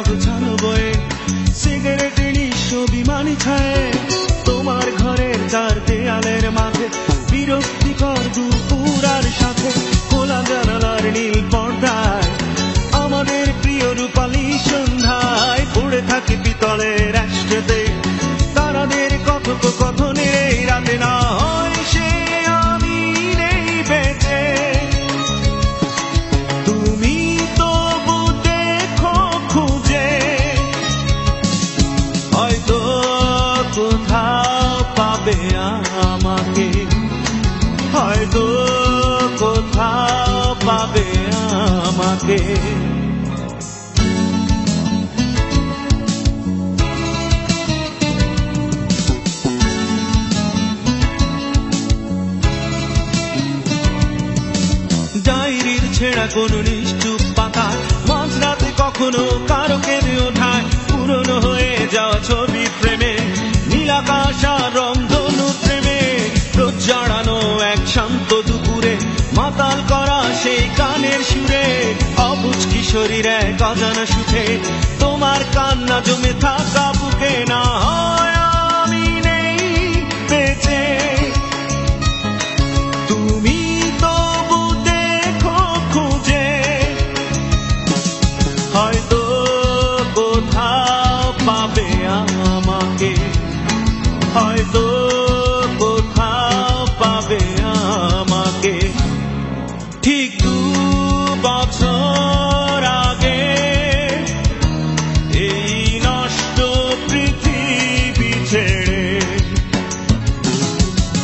গোছানো বয়ে সিগারেটের নিঃস্ব বিমানি ছায়ে তোমার ঘরের চার দেয়ালের মাঝে বিরক্তিকর দুপুর আর সাথে খোলা জানালার নীল পর্দায় আমাদের প্রিয় রূপালী সন্ধ্যায় পড়ে থাকে পিতলের অ্যাশট্রেতে তারাদের কথোপকথনের এই রাতে না হয় সে আমি নেই বেঁচে তুমি তবু দেখো খুঁজে হয়তো কোথাও পাবে আমাকে হয়তো কোথাও পাবে আমাকে ডায়েরির ছেঁড়া কোন নিশ্চুপ পাতা মাঝরাতে কখনো কারো কেঁদে ওঠায় পুরনো হয়ে যাওয়া ছবি প্রেমে নীলাকাশ আর রংধনু প্রেমে রোজ জড়ানো এক শান্ত দুপুরে মাতাল করা সেই গানের সুরে অবুঝ কিশোরীর এক অজানা সুখে তোমার কান্না জমে থাকা বুকে না হয় আমি নেই বেঁচে তুমি তবু দেখো খুঁজে হয়তো কোথাও পাবে আমাকে হয়তো কোথাও পাবে আমাকে ঠিক 2 বছর আগে এই নষ্ট পৃথিবী ছেড়ে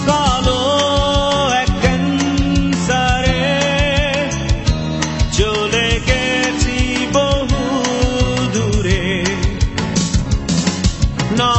কালো এক ক্যান্সারে চলে গেছি বহু দূরে না